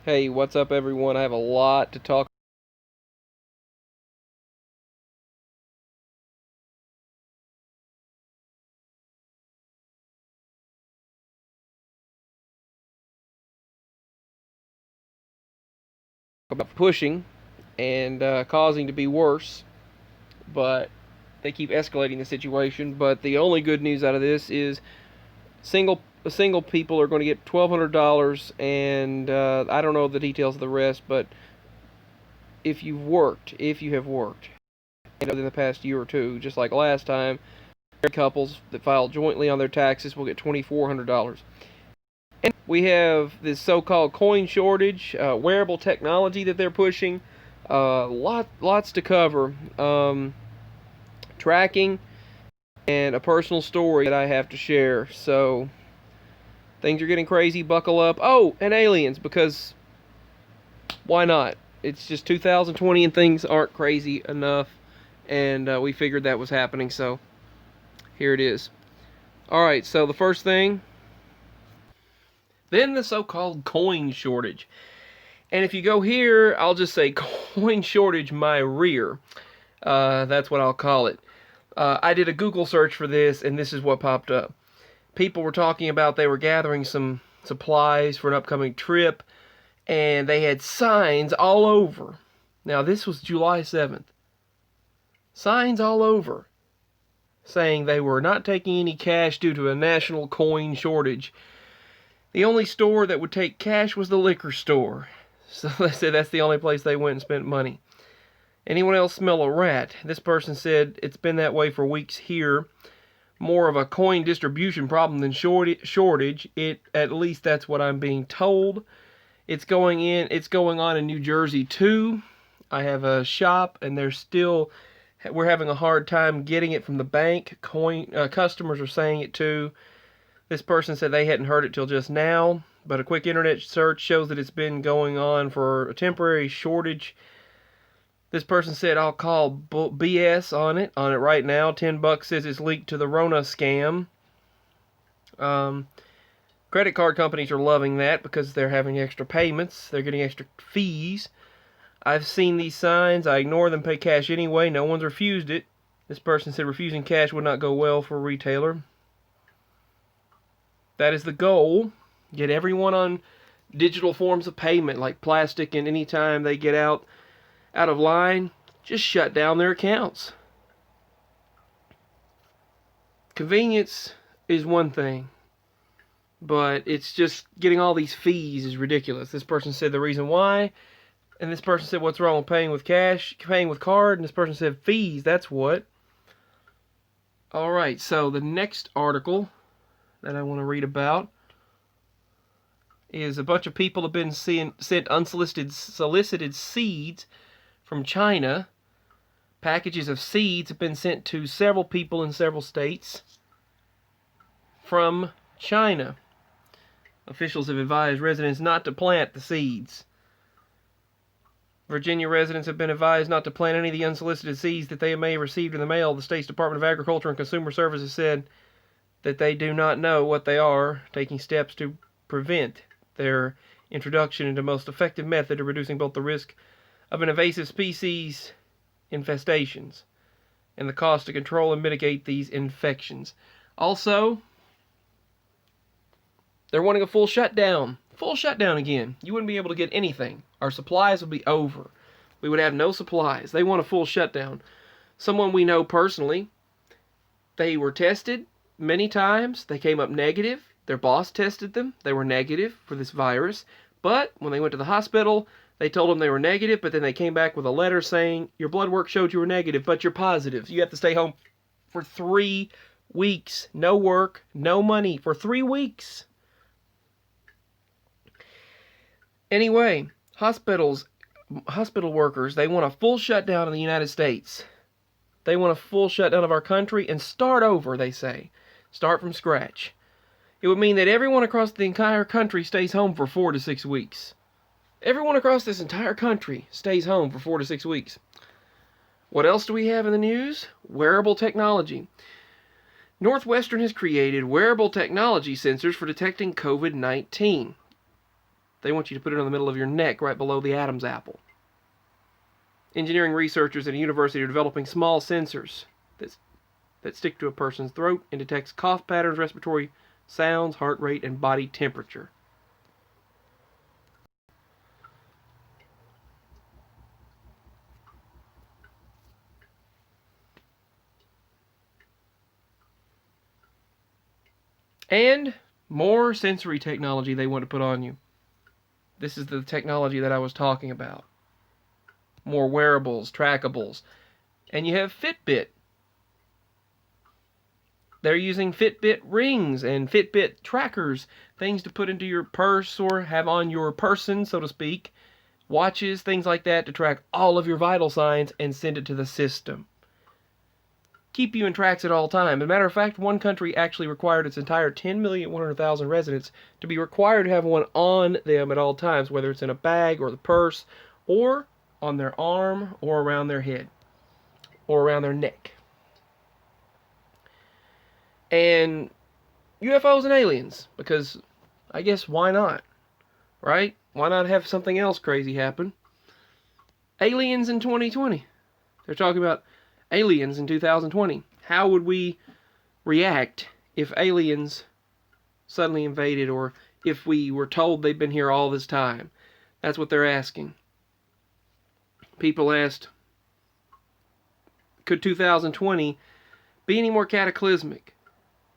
Hey, what's up, everyone? I have a lot to talk about pushing and causing to be worse, but they keep escalating the situation. But the only good news out of this is single people are going to get $1,200, and I don't know the details of the rest, but if you have worked, in the past year or two, just like last time, couples that filed jointly on their taxes will get $2,400. And we have this so-called coin shortage, wearable technology that they're pushing. Lots to cover. Tracking and a personal story that I have to share. So things are getting crazy. Buckle up. Oh, and aliens, because why not? It's just 2020 and things aren't crazy enough, and we figured that was happening. So here it is. All right. So the first thing, then the so-called coin shortage. And if you go here, I'll just say coin shortage my rear. That's what I'll call it. I did a Google search for this, and this is what popped up. People were talking about they were gathering some supplies for an upcoming trip, and they had signs all over. Now, this was July 7th. Signs all over saying they were not taking any cash due to a national coin shortage. The only store that would take cash was the liquor store. So they said that's the only place they went and spent money. Anyone else smell a rat? This person said it's been that way for weeks here. More of a coin distribution problem than shortage. At least that's what I'm being told. It's going on in New Jersey too. I have a shop, and we're having a hard time getting it from the bank. Customers are saying it too. This person said they hadn't heard it till just now, but a quick internet search shows that it's been going on for a temporary shortage. This person said I'll call BS on it right now. $10 says it's linked to the Rona scam. Credit card companies are loving that because they're having extra payments. They're getting extra fees. I've seen these signs. I ignore them, pay cash anyway. No one's refused it. This person said refusing cash would not go well for a retailer. That is the goal. Get everyone on digital forms of payment like plastic, and anytime they get out of line, just shut down their accounts. Convenience is one thing, but it's just getting all these fees is ridiculous. This person said the reason why, and this person said what's wrong with paying with cash, paying with card, and this person said fees, that's what. Alright, so the next article that I want to read about is a bunch of people have been sent solicited seeds from China. Packages of seeds have been sent to several people in several states from China. Officials have advised residents not to plant the seeds. Virginia residents have been advised not to plant any of the unsolicited seeds that they may have received in the mail. The state's Department of Agriculture and Consumer Services said that they do not know what they are, taking steps to prevent their introduction into the most effective method of reducing both the risk of an invasive species infestations and the cost to control and mitigate these infections. Also, they're wanting a full shutdown. Full shutdown again. You wouldn't be able to get anything. Our supplies would be over. We would have no supplies. They want a full shutdown. Someone we know personally, they were tested many times. They came up negative. Their boss tested them. They were negative for this virus. But when they went to the hospital, they told them they were negative, but then they came back with a letter saying, your blood work showed you were negative, but you're positive. You have to stay home for 3 weeks. No work, no money for 3 weeks. Anyway, hospital workers, they want a full shutdown in the United States. They want a full shutdown of our country and start over, they say. Start from scratch. It would mean that everyone across the entire country stays home for 4 to 6 weeks. Everyone across this entire country stays home for 4 to 6 weeks. What else do we have in the news? Wearable technology. Northwestern has created wearable technology sensors for detecting COVID-19. They want you to put it in the middle of your neck, right below the Adam's apple. Engineering researchers at a university are developing small sensors that stick to a person's throat and detects cough patterns, respiratory sounds, heart rate, and body temperature. And more sensory technology they want to put on you. This is the technology that I was talking about. More wearables, trackables. And you have Fitbit. They're using Fitbit rings and Fitbit trackers, things to put into your purse or have on your person, so to speak. Watches, things like that, to track all of your vital signs and send it to the system. Keep you in tracks at all times. As a matter of fact, one country actually required its entire 10,100,000 residents to be required to have one on them at all times, whether it's in a bag or the purse, or on their arm, or around their head, or around their neck. And UFOs and aliens, because I guess why not, right? Why not have something else crazy happen? Aliens in 2020. They're talking about aliens in 2020. How would we react if aliens suddenly invaded, or if we were told they've been here all this time? That's what they're asking. People asked, could 2020 be any more cataclysmic?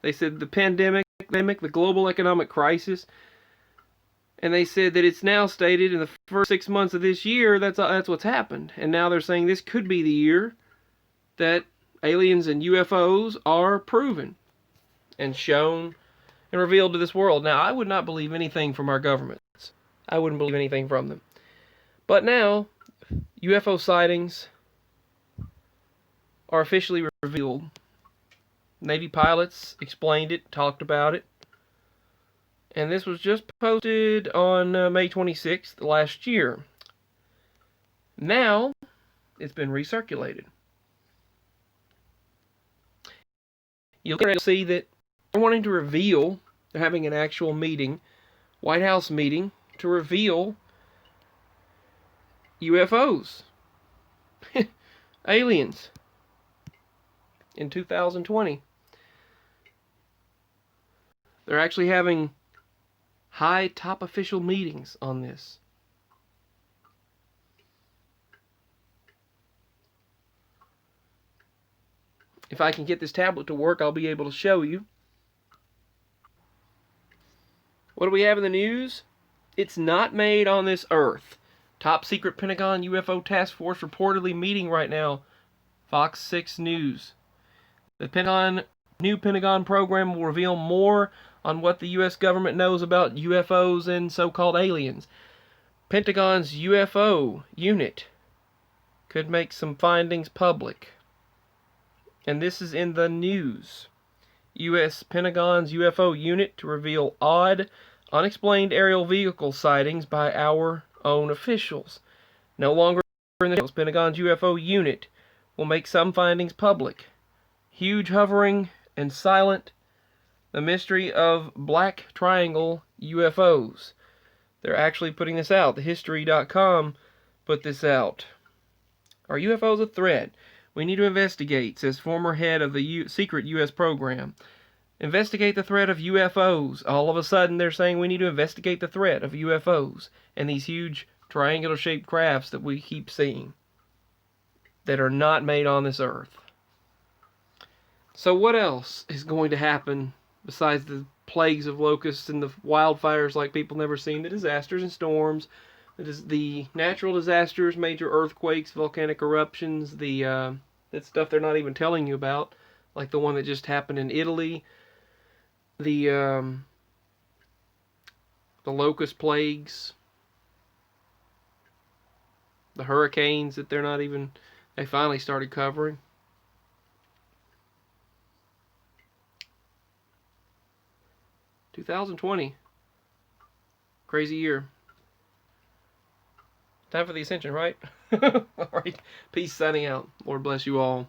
They said the pandemic, the global economic crisis, and they said that it's now stated in the first 6 months of this year that's what's happened. And now they're saying this could be the year that aliens and UFOs are proven and shown and revealed to this world. Now, I would not believe anything from our governments. I wouldn't believe anything from them. But now, UFO sightings are officially revealed. Navy pilots explained it, talked about it. And this was just posted on May 26th last year. Now, it's been recirculated. You'll see that they're wanting to reveal, they're having an actual meeting, White House meeting, to reveal UFOs. Aliens. In 2020. They're actually having high top official meetings on this. If I can get this tablet to work, I'll be able to show you. What do we have in the news? It's not made on this earth. Top secret Pentagon UFO task force reportedly meeting right now. Fox 6 News. The new Pentagon program will reveal more on what the U.S. government knows about UFOs and so-called aliens. Pentagon's UFO unit could make some findings public. And this is in the news. U.S. Pentagon's UFO unit to reveal odd, unexplained aerial vehicle sightings by our own officials. No longer in the news. Pentagon's UFO unit will make some findings public. Huge hovering and silent. The mystery of black triangle UFOs. They're actually putting this out. TheHistory.com put this out. Are UFOs a threat? We need to investigate, says former head of the secret U.S. program. Investigate the threat of UFOs. All of a sudden, they're saying we need to investigate the threat of UFOs and these huge triangular-shaped crafts that we keep seeing that are not made on this earth. So what else is going to happen besides the plagues of locusts and the wildfires like people never seen, the disasters and storms, the natural disasters, major earthquakes, volcanic eruptions, that stuff they're not even telling you about, like the one that just happened in Italy, the locust plagues, the hurricanes that they finally started covering. "2020. Crazy year. Time for the ascension, right?" All right. Peace, signing out. Lord bless you all.